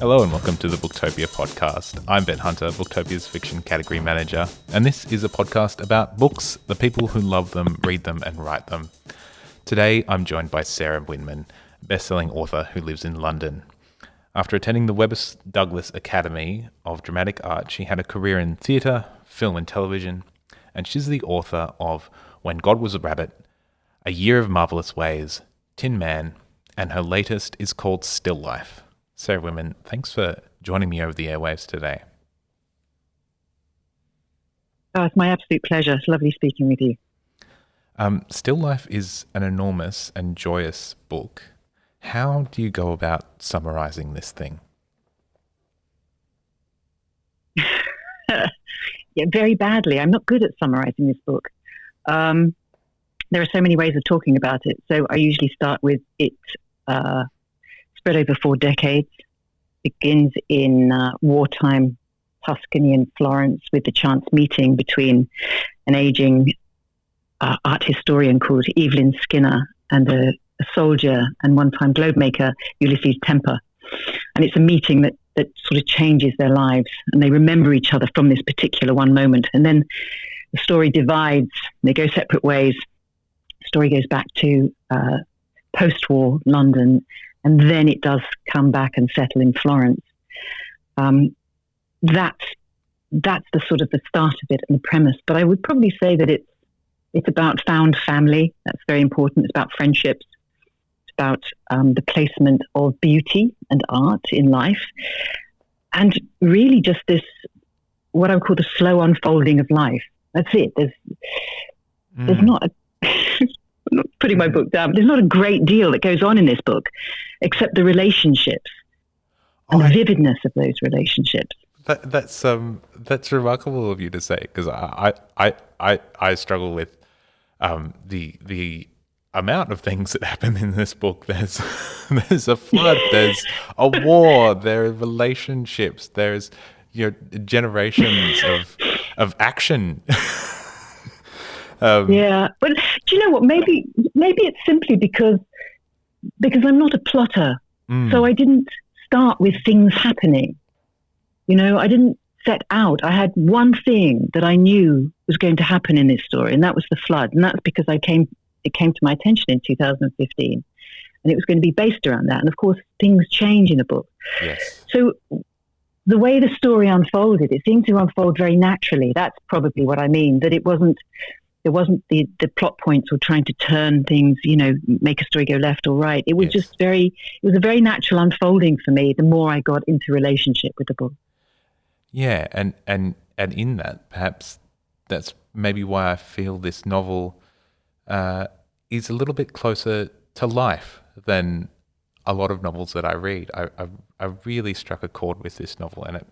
Hello and welcome to the Booktopia podcast. I'm Ben Hunter, Booktopia's fiction category manager, and this is a podcast about books, the people who love them, read them, and write them. Today, I'm joined by Sarah Winman, best-selling author who lives in London. After attending the Webber Douglas Academy of Dramatic Art, she had a career in theatre, film and television, and she's the author of When God Was a Rabbit, A Year of Marvellous Ways, Tin Man, and her latest is called Still Life. Sarah Winman, thanks for joining me over the airwaves today. Oh, it's my absolute pleasure. It's lovely speaking with you. Still Life is an enormous and joyous book. How do you go about summarising this thing? Yeah, very badly. I'm not good at summarising this book. There are so many ways of talking about it. So I usually start with it spread over 4 decades, begins in wartime Tuscany and Florence with the chance meeting between an aging art historian called Evelyn Skinner and a soldier and one-time globe maker, Ulysses Temper. And it's a meeting that sort of changes their lives, and they remember each other from this particular one moment. And then the story divides, they go separate ways. The story goes back to post-war London, and then it does come back and settle in Florence. That's the sort of the start of it and the premise. But I would probably say that it's about found family. That's very important. It's about friendships. It's about the placement of beauty and art in life. And really just this, what I would call the slow unfolding of life. That's it. There's not I'm not putting my book down, but there's not a great deal that goes on in this book, except the relationships and the vividness of those relationships. That's remarkable of you to say, because I struggle with the amount of things that happen in this book. There's a flood, there's a war, there are relationships, there's generations of action. Yeah, but do you know what? Maybe it's simply because I'm not a plotter, so I didn't start with things happening. I didn't set out. I had one thing that I knew was going to happen in this story, and that was the flood. And that's because it came to my attention in 2015, and it was going to be based around that. And of course, things change in a book. Yes. So the way the story unfolded, it seemed to unfold very naturally. That's probably what I mean. That there wasn't the plot points or trying to turn things, make a story go left or right. It was just it was a very natural unfolding for me the more I got into relationship with the book. Yeah, and in that, perhaps that's maybe why I feel this novel is a little bit closer to life than a lot of novels that I read. I really struck a chord with this novel, and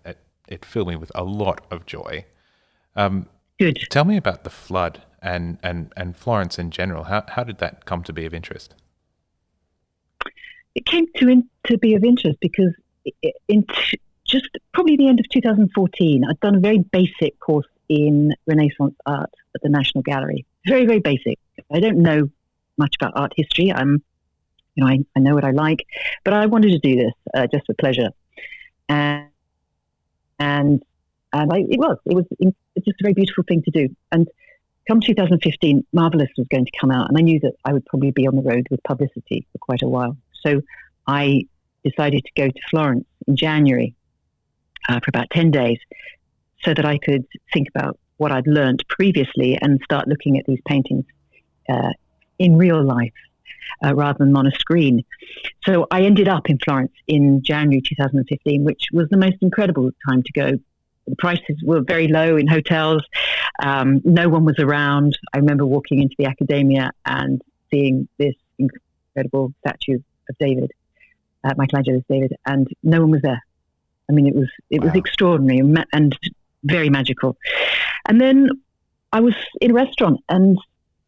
it filled me with a lot of joy. Good. Tell me about the flood and Florence in general. How did that come to be of interest? It came to be of interest because just probably the end of 2014, I'd done a very basic course in Renaissance art at the National Gallery. Very, very basic. I don't know much about art history. I know what I like, but I wanted to do this just for pleasure. And it was just a very beautiful thing to do. And come 2015, Marvelous was going to come out, and I knew that I would probably be on the road with publicity for quite a while. So I decided to go to Florence in January for about 10 days so that I could think about what I'd learned previously and start looking at these paintings in real life rather than on a screen. So I ended up in Florence in January 2015, which was the most incredible time to go. The prices were very low in hotels. No one was around. I remember walking into the Accademia and seeing this incredible statue of David, Michelangelo's David, and no one was there. I mean, it was Wow. extraordinary and very magical. And then I was in a restaurant, and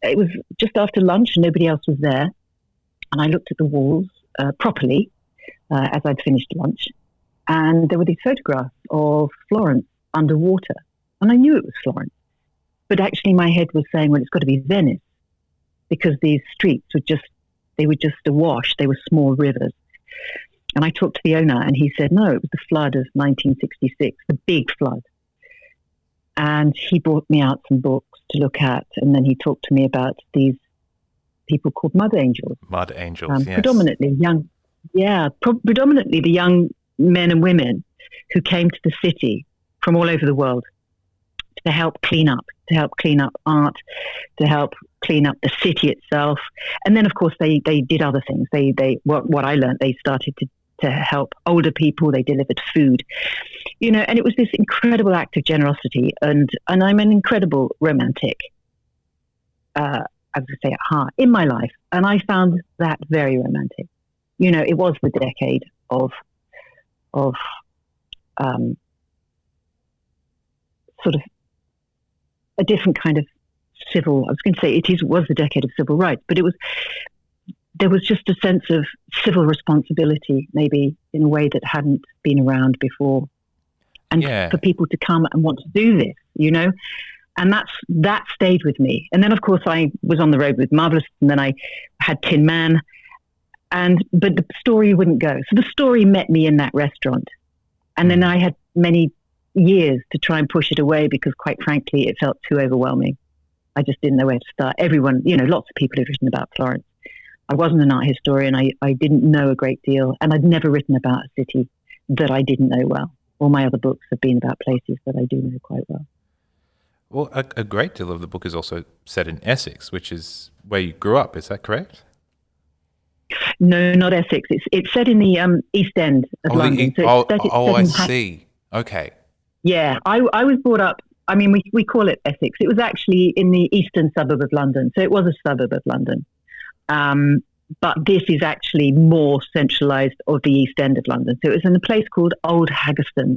it was just after lunch, and nobody else was there. And I looked at the walls properly as I'd finished lunch, and there were these photographs of Florence underwater. And I knew it was Florence. But actually my head was saying, well, it's got to be Venice, because these streets were just awash. They were small rivers. And I talked to the owner, and he said, no, it was the flood of 1966, the big flood. And he brought me out some books to look at, and then he talked to me about these people called mud angels. Mud angels, yes. Predominantly the young men and women who came to the city from all over the world to help clean up art, to help clean up the city itself. And then, of course, they did other things. What I learned, they started to help older people. They delivered food, and it was this incredible act of generosity. And I'm an incredible romantic, as I say, at heart in my life. And I found that very romantic. It was the decade of sort of a different kind of civil. I was going to say was the decade of civil rights, but there was just a sense of civil responsibility, maybe in a way that hadn't been around before, and for people to come and want to do this, and that stayed with me. And then, of course, I was on the road with Marvelous, and then I had Tin Man, but the story wouldn't go. So the story met me in that restaurant, and then I had many years to try and push it away because, quite frankly, it felt too overwhelming. I just didn't know where to start. Everyone, lots of people had written about Florence. I wasn't an art historian. I didn't know a great deal, and I'd never written about a city that I didn't know well. All my other books have been about places that I do know quite well. Well, a great deal of the book is also set in Essex, which is where you grew up. Is that correct? No, not Essex. It's set in the East End of London. I see. Okay. Yeah, I was brought up. I mean, we call it Essex. It was actually in the eastern suburb of London, so it was a suburb of London. But this is actually more centralised of the East End of London. So it was in a place called Old Haggerston,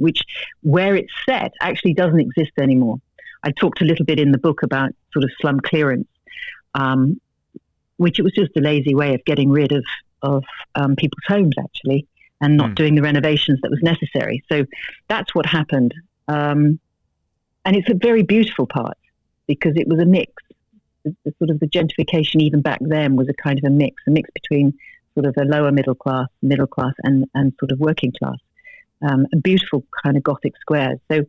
where it's set actually doesn't exist anymore. I talked a little bit in the book about sort of slum clearance, which it was just a lazy way of getting rid of people's homes, actually, and not doing the renovations that was necessary. So that's what happened. And it's a very beautiful part because it was a mix. The sort of the gentrification even back then was a kind of a mix between sort of a lower middle class, and sort of working class. A beautiful kind of Gothic squares. So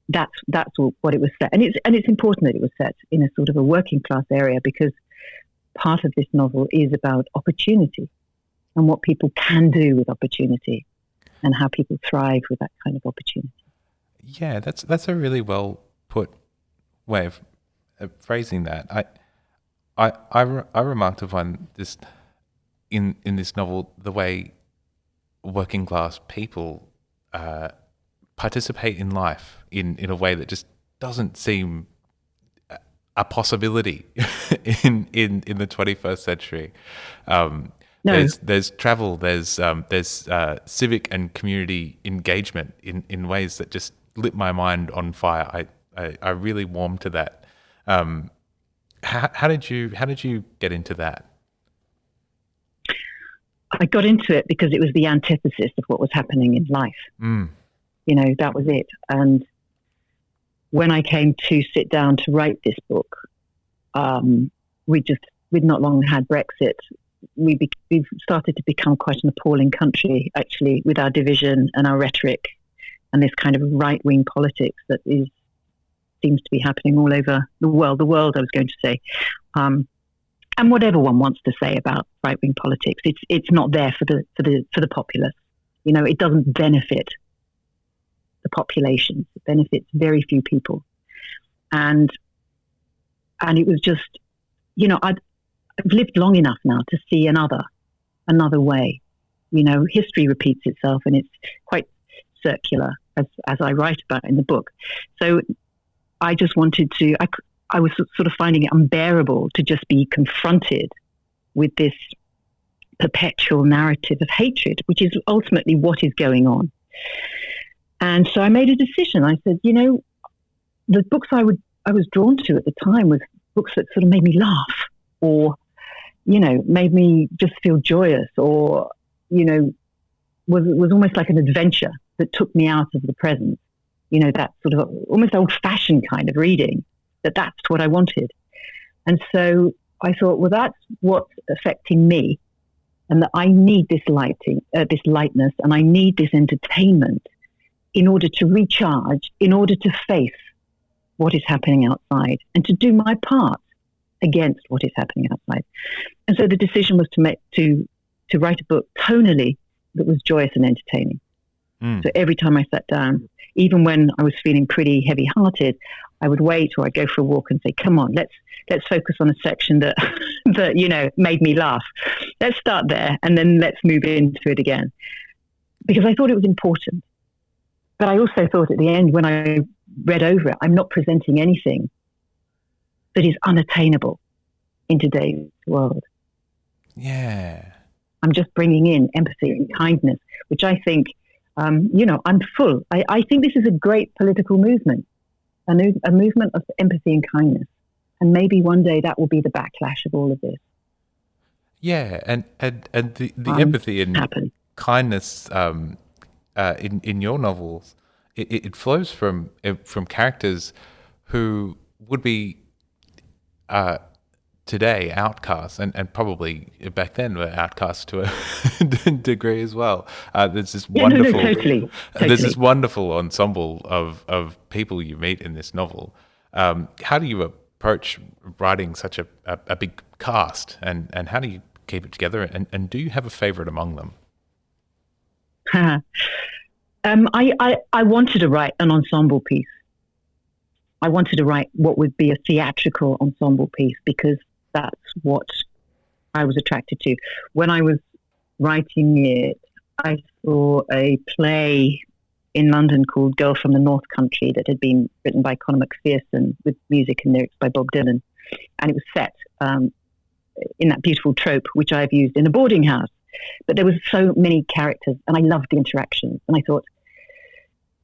that's what it was set. And it's important that it was set in a sort of a working class area because part of this novel is about opportunity and what people can do with opportunity and how people thrive with that kind of opportunity. Yeah, that's a really well put way of phrasing that. I remarked upon this in this novel the way working class people participate in life in a way that just doesn't seem a possibility in the 21st century. No. There's travel, there's civic and community engagement in ways that just lit my mind on fire. I really warmed to that. How did you get into that? I got into it because it was the antithesis of what was happening in life. That was it. And when I came to sit down to write this book, we'd not long had Brexit. We've started to become quite an appalling country, actually, with our division and our rhetoric and this kind of right-wing politics that seems to be happening all over the world. I was going to say. And whatever one wants to say about right-wing politics, it's not there for the populace. It doesn't benefit the population. It benefits very few people. And it was just, I've lived long enough now to see another way. History repeats itself, and it's quite circular, as I write about in the book. So I just wanted to. I was sort of finding it unbearable to just be confronted with this perpetual narrative of hatred, which is ultimately what is going on. And so I made a decision. I said, the books I was drawn to at the time was books that sort of made me laugh, or made me just feel joyous, or was almost like an adventure that took me out of the present. That sort of almost old-fashioned kind of reading. That's what I wanted. And so I thought, well, that's what's affecting me. and that I need this this lightness, and I need this entertainment in order to recharge, in order to face what is happening outside, and to do my part against what is happening outside. And so the decision was to write a book tonally that was joyous and entertaining. So every time I sat down, even when I was feeling pretty heavy-hearted, I would wait, or I'd go for a walk and say, "Come on, let's focus on a section that that made me laugh. Let's start there, and then let's move into it again," because I thought it was important. But I also thought at the end, when I read over it, I'm not presenting anything that is unattainable in today's world. Yeah. I'm just bringing in empathy and kindness, which I think, I'm full. I think this is a great political movement, a movement of empathy and kindness. And maybe one day that will be the backlash of all of this. Yeah, and the empathy and kindness in your novels, it flows from characters who would be today outcasts, and probably back then were outcasts to a degree as well. There's this wonderful, totally. There's this wonderful ensemble of people you meet in this novel. How do you approach writing such a big cast, and how do you keep it together? And do you have a favorite among them? I wanted to write an ensemble piece. I wanted to write what would be a theatrical ensemble piece, because that's what I was attracted to. When I was writing it, I saw a play in London called Girl from the North Country that had been written by Conor McPherson with music and lyrics by Bob Dylan. And it was set in that beautiful trope, which I've used in a boarding house. But there was so many characters, and I loved the interactions. And I thought,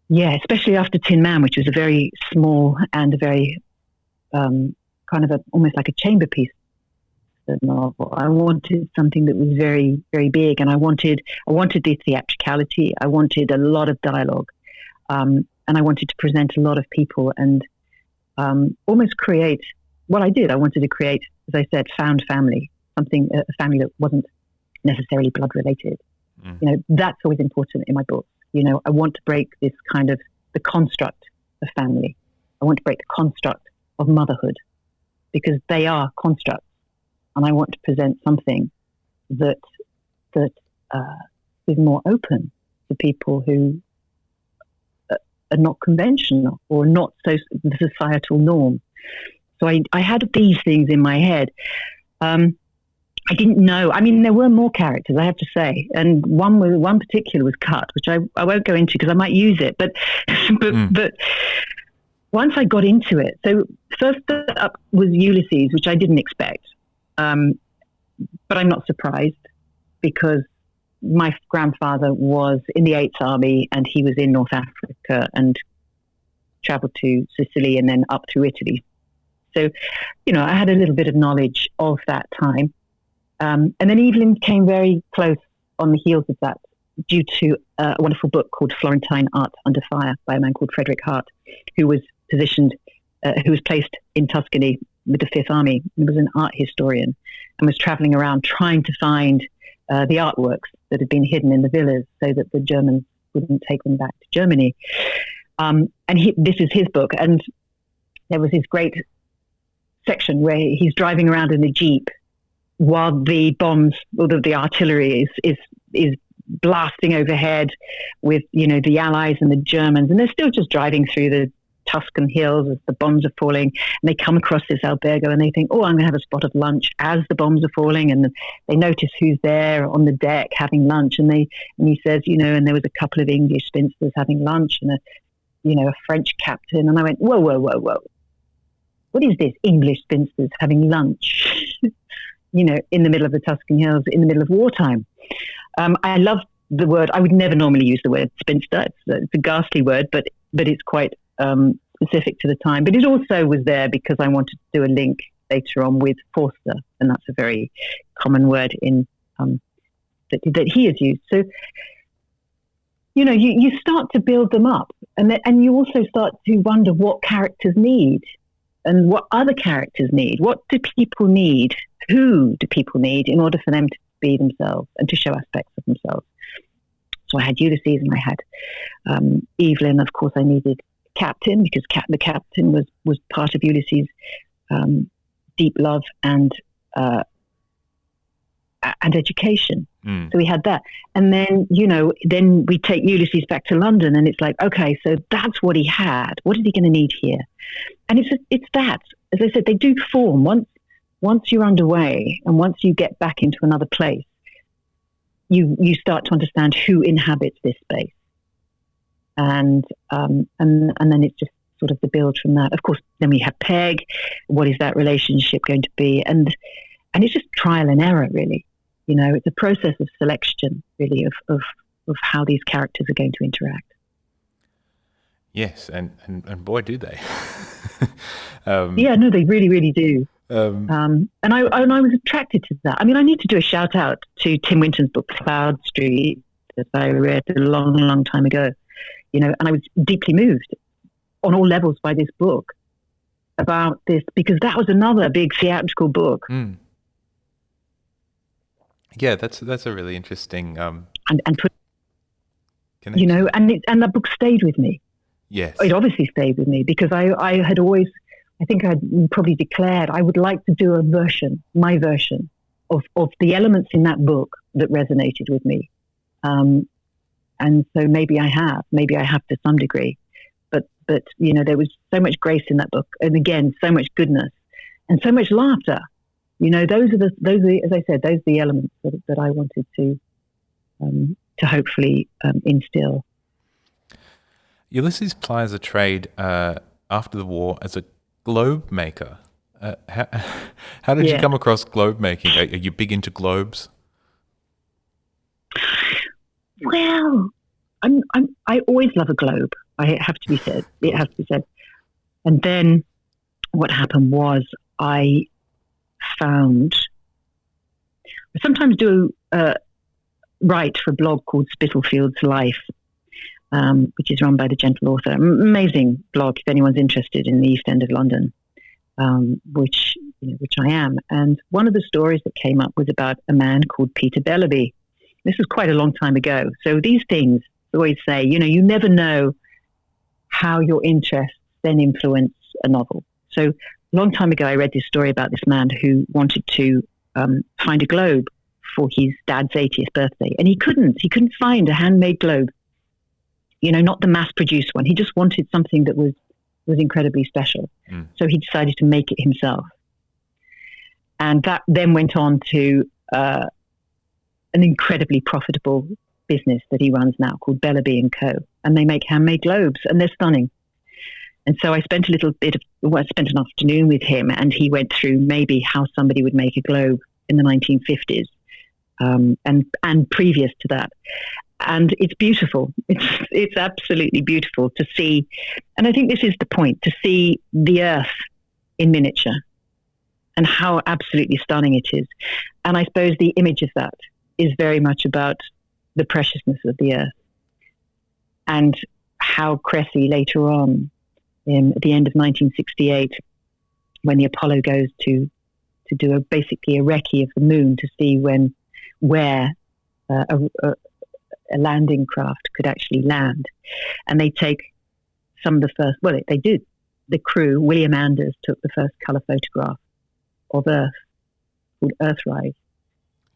yeah, especially after Tin Man, which was a very small and a very kind of almost like a chamber piece novel. I wanted something that was very, very big, and I wanted the theatricality. I wanted a lot of dialogue, and I wanted to present a lot of people and almost create what I did. I wanted to create, as I said, found family, a family that wasn't necessarily blood related. That's always important in my books. I want to break this kind of the construct of family. I want to break the construct of motherhood, because they are constructs, and I want to present something that is more open to people who are not conventional or not so the societal norm. So I had these things in my head. I didn't know. I mean, there were more characters, I have to say, and one particular was cut, which I won't go into because I might use it. But once I got into it, so first up was Ulysses, which I didn't expect, but I'm not surprised, because my grandfather was in the 8th Army, and he was in North Africa and traveled to Sicily and then up through Italy. So, I had a little bit of knowledge of that time. And then Evelyn came very close on the heels of that, due to a wonderful book called Florentine Art Under Fire by a man called Frederick Hart, who was placed in Tuscany with the 5th Army. He was an art historian and was traveling around trying to find the artworks that had been hidden in the villas so that the Germans wouldn't take them back to Germany. This is his book. And there was this great section where he's driving around in a Jeep while the bombs, or the artillery is blasting overhead with, the Allies and the Germans. And they're still just driving through the Tuscan hills as the bombs are falling. And they come across this albergo and they think, oh, I'm going to have a spot of lunch as the bombs are falling. And they notice who's there on the deck having lunch. And he says, and there was a couple of English spinsters having lunch and a French captain. And I went, whoa. What is this, English spinsters having lunch? In the middle of the Tuscan hills, in the middle of wartime. I love the word. I would never normally use the word spinster. It's a ghastly word, but it's quite specific to the time. But it also was there because I wanted to do a link later on with Forster, and that's a very common word in that he has used. So, you start to build them up, and you also start to wonder what characters need and what other characters need. What do people need? Who do people need in order for them to be themselves and to show aspects of themselves. So I had Ulysses and I had Evelyn. Of course, I needed Captain because the Captain was part of Ulysses' deep love and education. So we had that. And then, then we take Ulysses back to London and it's like, okay, so that's what he had. What is he going to need here? And it's that, as I said, they do form once you're underway and once you get back into another place, you start to understand who inhabits this space. And then it's just sort of the build from that. Of course, then we have Peg. What is that relationship going to be? And it's just trial and error, really. It's a process of selection, really, of how these characters are going to interact. Yes, and boy, do they. Yeah, no, they really, really do. And I was attracted to that. I mean, I need to do a shout out to Tim Winton's book Cloud Street that I read a long, long time ago. And I was deeply moved on all levels by this book about this because that was another big theatrical book. Yeah, that's a really interesting and connection. and that book stayed with me. Yes, it obviously stayed with me because I had always, I think I'd probably declared I would like to do my version of the elements in that book that resonated with me. And so maybe I have to some degree, but there was so much grace in that book, and again, so much goodness and so much laughter. Those are as I said, those are the elements that I wanted to hopefully instill. Ulysses plies a trade after the war as a globe maker. How did you come across globe making? Are you big into globes? Well, I always love a globe. It has to be said. And then what happened was I sometimes do write for a blog called Spittlefield's Life, which is run by the gentle author. Amazing blog if anyone's interested in the East End of London, which I am. And one of the stories that came up was about a man called Peter Bellaby. This was quite a long time ago. So these things, I always say, you never know how your interests then influence a novel. So a long time ago, I read this story about this man who wanted to find a globe for his dad's 80th birthday. And he couldn't find a handmade globe, not the mass-produced one. He just wanted something that was incredibly special. So he decided to make it himself. And that then went on to an incredibly profitable business that he runs now called Bellaby & Co. And they make handmade globes, and they're stunning. And so I spent an afternoon with him, and he went through maybe how somebody would make a globe in the 1950s and previous to that. And it's beautiful. It's absolutely beautiful to see. And I think this is the point, to see the earth in miniature and how absolutely stunning it is. And I suppose the image of that is very much about the preciousness of the earth and how Cressy later on, at the end of 1968, when the Apollo goes to do basically a recce of the moon to see where a landing craft could actually land. And they take some of the first, they did. The crew, William Anders, took the first colour photograph of Earth called Earthrise.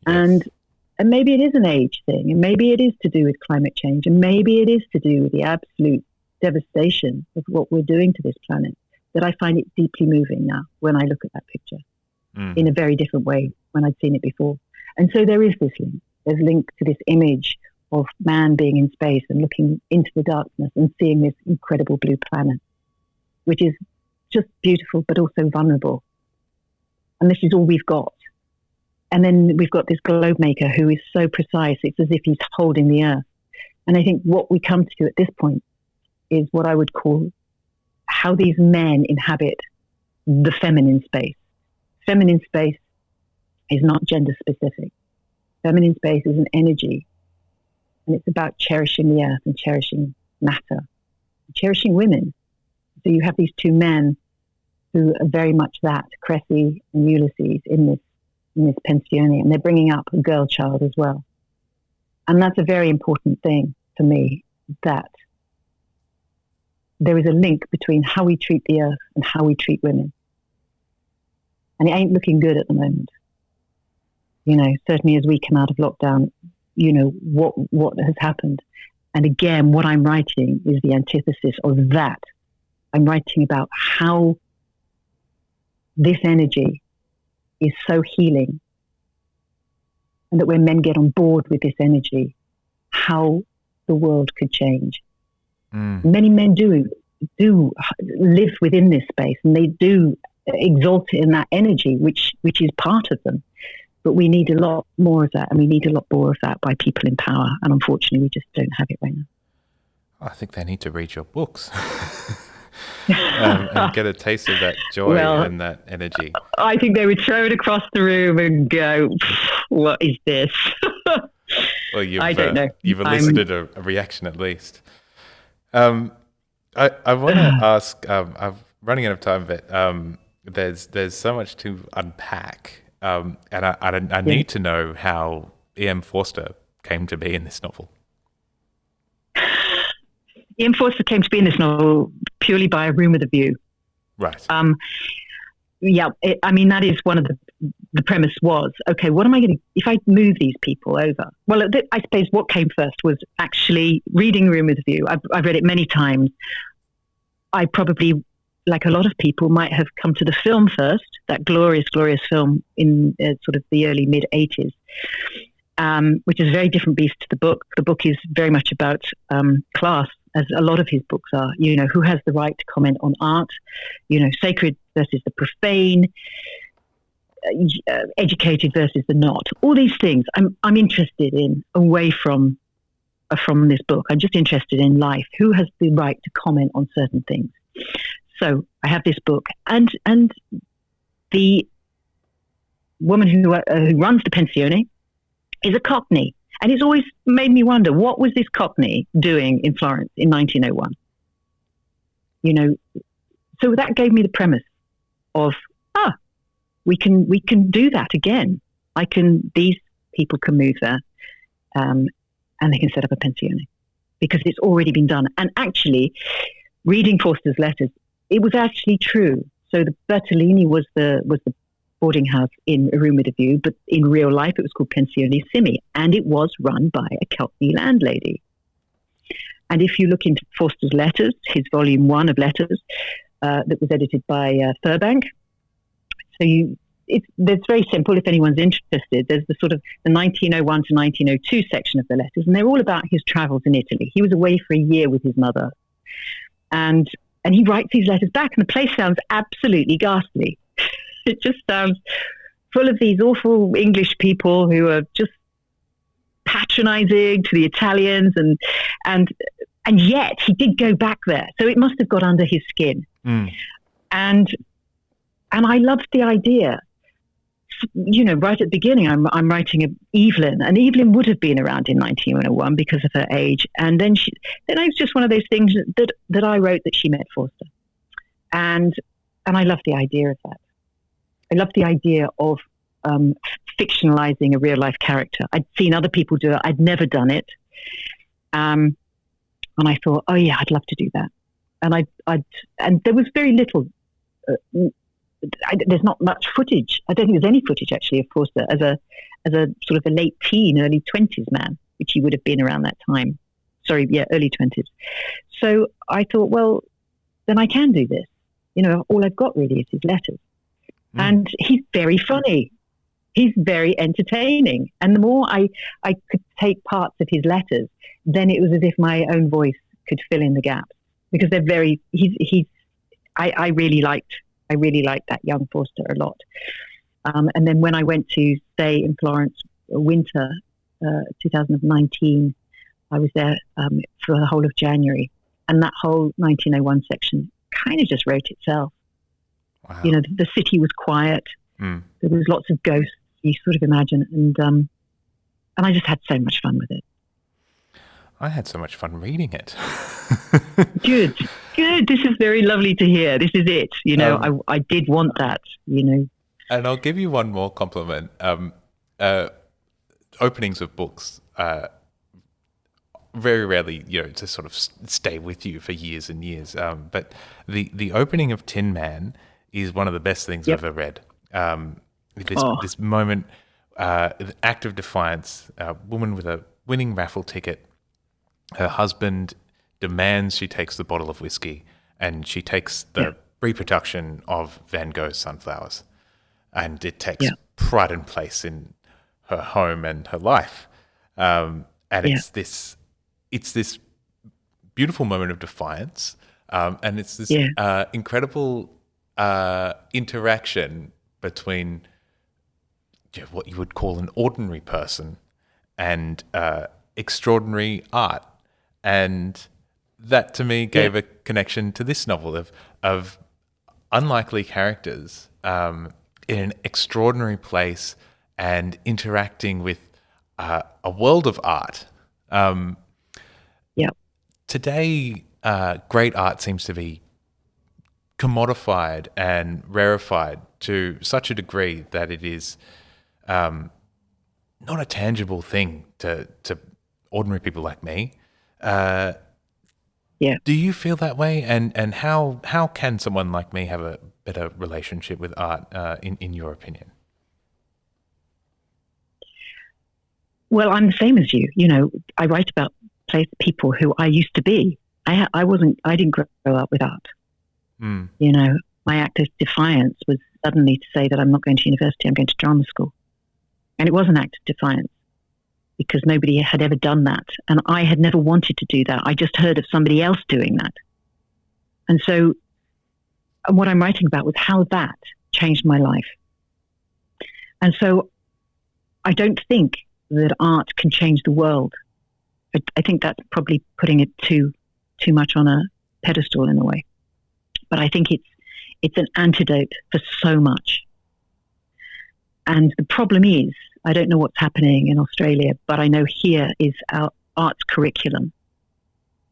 Yes. And maybe it is an age thing, and maybe it is to do with climate change, and maybe it is to do with the absolute devastation of what we're doing to this planet, that I find it deeply moving now when I look at that picture in a very different way when I'd seen it before. And so there is this link. There's a link to this image of man being in space and looking into the darkness and seeing this incredible blue planet, which is just beautiful but also vulnerable. And this is all we've got. And then we've got this globe maker who is so precise, it's as if he's holding the earth. And I think what we come to at this point is what I would call how these men inhabit the feminine space. Feminine space is not gender specific. Feminine space is an energy, and it's about cherishing the earth and cherishing matter, cherishing women. So you have these two men who are very much that, Cressy and Ulysses, in in this pensione, and they're bringing up a girl child as well. And that's a very important thing for me, that there is a link between how we treat the earth and how we treat women. And it ain't looking good at the moment. Certainly as we come out of lockdown, what has happened. And again, what I'm writing is the antithesis of that. I'm writing about how this energy is so healing, and that when men get on board with this energy, how the world could change. Many men do live within this space, and they do exalt in that energy, which is part of them. But we need a lot more of that, and we need a lot more of that by people in power. And unfortunately, we just don't have it right now. I think they need to read your books. And get a taste of that joy and that energy. I think they would throw it across the room and go, "What is this?" Well, I don't know. You've elicited a reaction at least. I want to ask. I'm running out of time, but there's so much to unpack, and I need to know how E.M. Forster came to be in this novel. E.M. Forster came to be in this novel purely by a room with a view. Right. That is one of the premise was, okay, what am I going to, if I move these people over? Well, I suppose what came first was actually reading Room with a View. I've read it many times. I probably, like a lot of people, might have come to the film first, that glorious, glorious film in sort of the early mid-'80s. Which is a very different beast to the book. The book is very much about class, as a lot of his books are. Who has the right to comment on art? Sacred versus the profane, educated versus the not. All these things I'm interested in away from this book. I'm just interested in life. Who has the right to comment on certain things? So I have this book, and the woman who runs the pensione is a Cockney. And it's always made me wonder, what was this Cockney doing in Florence in 1901? So that gave me the premise of, we can do that again. These people can move there, and they can set up a pensione, because it's already been done. And actually, reading Forster's letters, it was actually true. So the Bertolini was the boarding house in A Room with a View, but in real life it was called Pensione Simi, and it was run by a Cockney landlady. And if you look into Forster's letters, his volume 1 of letters, that was edited by Furbank, it's very simple if anyone's interested. There's the sort of the 1901 to 1902 section of the letters, and they're all about his travels in Italy. He was away for a year with his mother, and he writes these letters back, and the place sounds absolutely ghastly. It just sounds full of these awful English people who are just patronizing to the Italians, and yet he did go back there, so it must have got under his skin. And I loved the idea. Right at the beginning, I'm writing Evelyn, and Evelyn would have been around in 1901 because of her age, and then it was just one of those things that I wrote that she met Forster, and I loved the idea of that. I love the idea of fictionalizing a real life character. I'd seen other people do it. I'd never done it. And I thought, oh yeah, I'd love to do that. And there was very little, there's not much footage. I don't think there's any footage actually of Forster as a sort of a late teen, early 20s man, which he would have been around that time. Early 20s. So I thought, well, then I can do this. All I've got really is his letters. And he's very funny. He's very entertaining. And the more I could take parts of his letters, then it was as if my own voice could fill in the gaps, because they're very, I really liked that young Forster a lot. And then when I went to stay in Florence winter, 2019, I was there for the whole of January. And that whole 1901 section kind of just wrote itself. Wow. The city was quiet. There was lots of ghosts, you sort of imagine. And I just had so much fun with it. I had so much fun reading it. Good. This is very lovely to hear. This is it. I did want that, And I'll give you one more compliment. Openings of books very rarely, to sort of stay with you for years and years. But the opening of Tin Man is one of the best things I've ever read. This moment, the act of defiance, a woman with a winning raffle ticket, her husband demands she takes the bottle of whiskey, and she takes the reproduction of Van Gogh's Sunflowers, and it takes pride and place in her home and her life. It's this beautiful moment of defiance, and it's this incredible interaction between what you would call an ordinary person and extraordinary art. And that to me gave a connection to this novel of unlikely characters in an extraordinary place and interacting with a world of art. Today, great art seems to be commodified and rarefied to such a degree that it is not a tangible thing to ordinary people like me. Do you feel that way? And how can someone like me have a better relationship with art, in your opinion? Well, I'm the same as you. I write about people who I used to be. I didn't grow up with art. My act of defiance was suddenly to say that I'm not going to university, I'm going to drama school. And it was an act of defiance because nobody had ever done that. And I had never wanted to do that. I just heard of somebody else doing that. And so what I'm writing about was how that changed my life. And so I don't think that art can change the world. I think that's probably putting it too much on a pedestal in a way. But I think it's an antidote for so much. And the problem is, I don't know what's happening in Australia, but I know here is our arts curriculum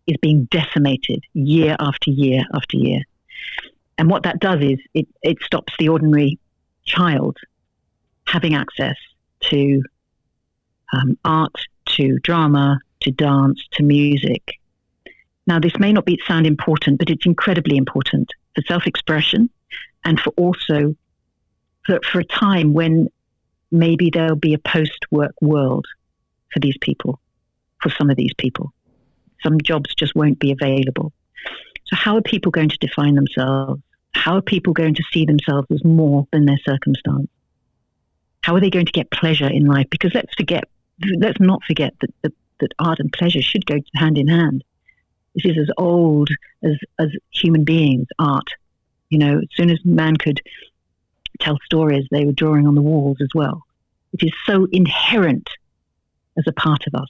is being decimated year after year after year. And what that does is it stops the ordinary child having access to art, to drama, to dance, to music. Now, this may not sound important, but it's incredibly important for self-expression and for also for a time when maybe there'll be a post-work world for these people, for some of these people. Some jobs just won't be available. So how are people going to define themselves? How are people going to see themselves as more than their circumstance? How are they going to get pleasure in life? Because let's not forget that art and pleasure should go hand in hand. This is as old as human beings, art. As soon as man could tell stories, they were drawing on the walls as well. It is so inherent as a part of us.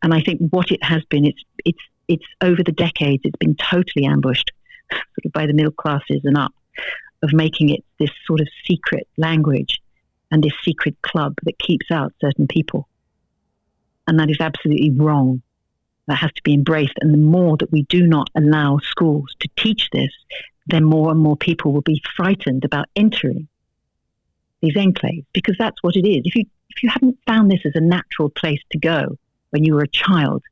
And I think what it has been, it's over the decades, it's been totally ambushed sort of by the middle classes and up, of making it this sort of secret language and this secret club that keeps out certain people. And that is absolutely wrong. That has to be embraced. And the more that we do not allow schools to teach this, then more and more people will be frightened about entering these enclaves, because that's what it is. If you haven't found this as a natural place to go when you were a child,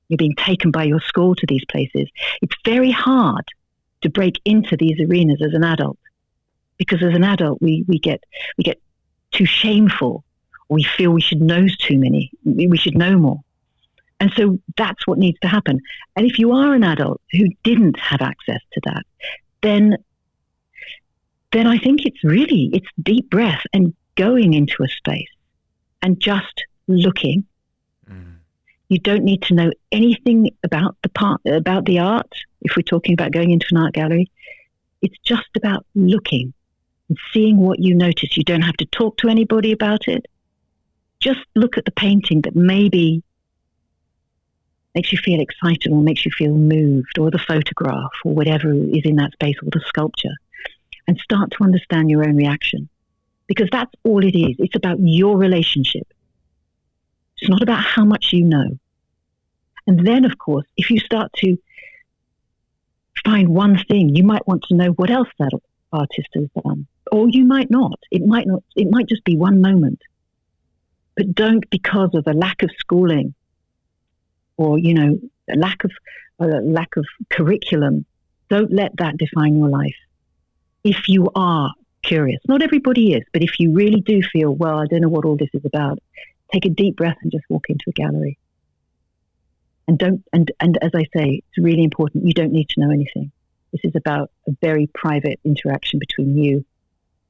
you're being taken by your school to these places, it's very hard to break into these arenas as an adult, because as an adult we get too shameful. We feel we should know too many. We should know more. And so that's what needs to happen. And if you are an adult who didn't have access to that, then I think it's deep breath and going into a space and just looking. You don't need to know anything about the art. If we're talking about going into an art gallery, it's just about looking and seeing what you notice. You don't have to talk to anybody about it. Just look at the painting that maybe makes you feel excited or makes you feel moved, or the photograph or whatever is in that space, or the sculpture, and start to understand your own reaction. Because that's all it is. It's about your relationship. It's not about how much you know. And then, of course, if you start to find one thing, you might want to know what else that artist has done, or you might not. It might not. It might just be one moment. But don't, because of a lack of schooling, or a lack of curriculum, don't let that define your life. If you are curious, not everybody is, but if you really do feel, well, I don't know what all this is about, take a deep breath and just walk into a gallery. And as I say, it's really important. You don't need to know anything. This is about a very private interaction between you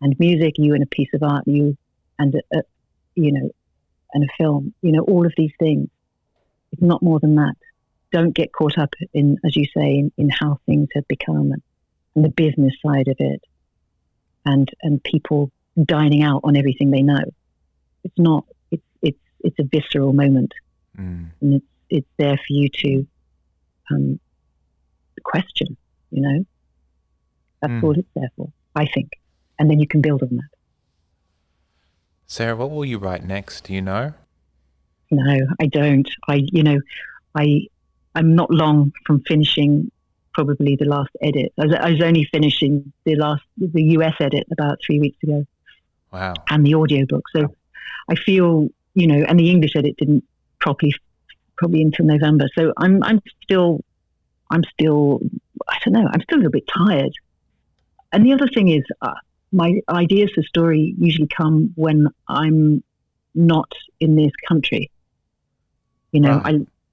and music, you and a piece of art, you and and a film. All of these things. It's not more than that. Don't get caught up in, as you say, in how things have become and the business side of it, and people dining out on everything they know. It's not. It's a visceral moment, and it's there for you to question. That's all it's there for, I think, and then you can build on that. Sarah, what will you write next? Do you know? No, I don't. I'm not long from finishing probably the last edit. I was only finishing the US edit about 3 weeks ago. Wow. And the audiobook. So I feel, and the English edit didn't probably until November. So I'm still, I don't know, I'm still a little bit tired. And the other thing is, my ideas for story usually come when I'm not in this country. Wow.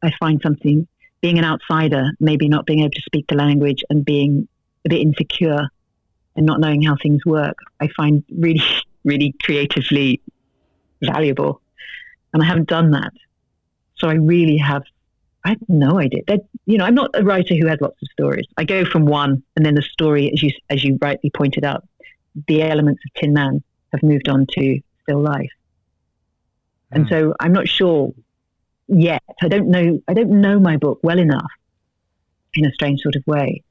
I find something, being an outsider, maybe not being able to speak the language and being a bit insecure and not knowing how things work, I find really, really creatively valuable. And I haven't done that. So I have no idea. I'm not a writer who has lots of stories. I go from one, and then the story, as you rightly pointed out, the elements of Tin Man have moved on to Still Life. And so I'm not sure yet. I don't know my book well enough, in a strange sort of way,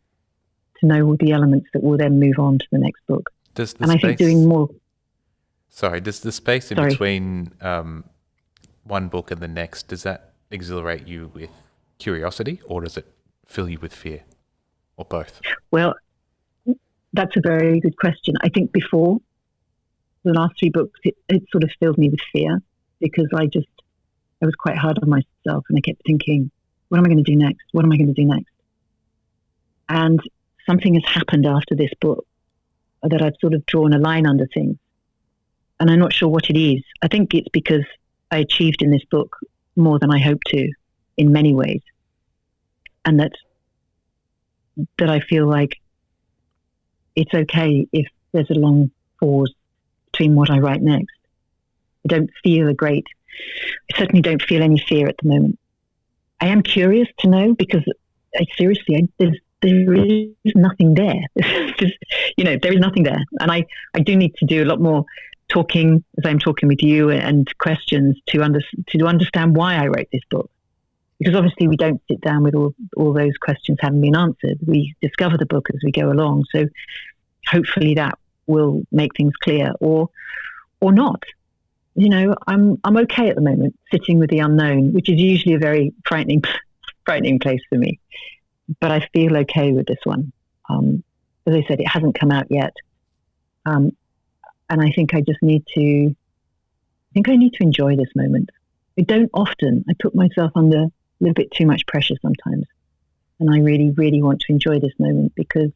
to know all the elements that will then move on to the next book. I think doing more. Sorry, does the space in between one book and the next, does that exhilarate you with curiosity, or does it fill you with fear, or both? Well, that's a very good question. I think before the last 3 books, it sort of filled me with fear, because I was quite hard on myself, and I kept thinking, what am I going to do next? What am I going to do next? And something has happened after this book that I've sort of drawn a line under things. And I'm not sure what it is. I think it's because I achieved in this book more than I hoped to in many ways. And that I feel like it's okay if there's a long pause between what I write next. I certainly don't feel any fear at the moment. I am curious to know, because seriously, there is nothing there. There is nothing there. And I do need to do a lot more talking, as I'm talking with you, and questions to understand why I wrote this book. Because obviously we don't sit down with all those questions having been answered. We discover the book as we go along. So hopefully that will make things clear, or not. I'm okay at the moment, sitting with the unknown, which is usually a very frightening place for me. But I feel okay with this one. As I said, it hasn't come out yet. And I think I need to enjoy this moment. I don't often. I put myself under a little bit too much pressure sometimes. And I really, really want to enjoy this moment, because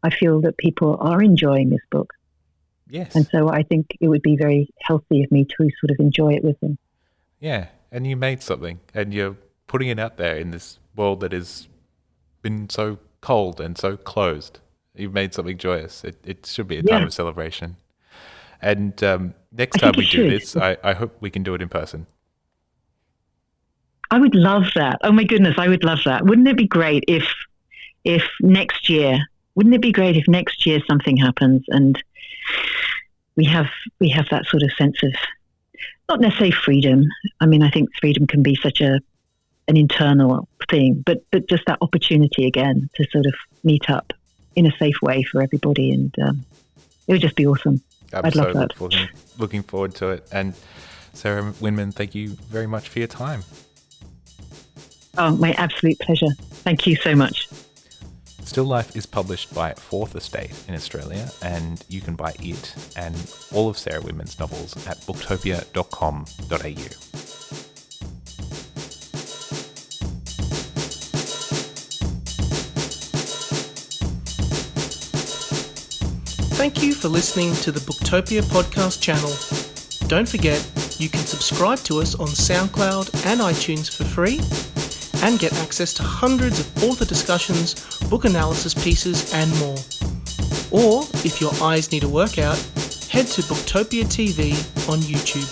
I feel that people are enjoying this book. Yes. And so I think it would be very healthy of me to sort of enjoy it with them. Yeah. And you made something, and you're putting it out there in this world that has been so cold and so closed. You've made something joyous. It should be a time of celebration. And next time we do this, I hope we can do it in person. I would love that. Oh my goodness, I would love that. Wouldn't it be great if next year something happens and we have that sort of sense of, not necessarily freedom. I mean, I think freedom can be such an internal thing, but just that opportunity again to sort of meet up in a safe way for everybody, and it would just be awesome. I'd love that. Looking forward to it. And Sarah Winman, thank you very much for your time. Oh, my absolute pleasure. Thank you so much. Still Life is published by Fourth Estate in Australia, and you can buy it and all of Sarah Widman's novels at booktopia.com.au. Thank you for listening to the Booktopia podcast channel. Don't forget, you can subscribe to us on SoundCloud and iTunes for free and get access to hundreds of author discussions, book analysis pieces and more. Or, if your eyes need a workout, head to Booktopia TV on YouTube.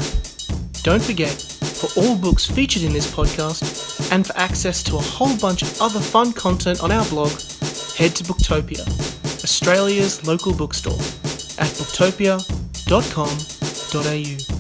Don't forget, for all books featured in this podcast and for access to a whole bunch of other fun content on our blog, head to Booktopia, Australia's local bookstore, at booktopia.com.au.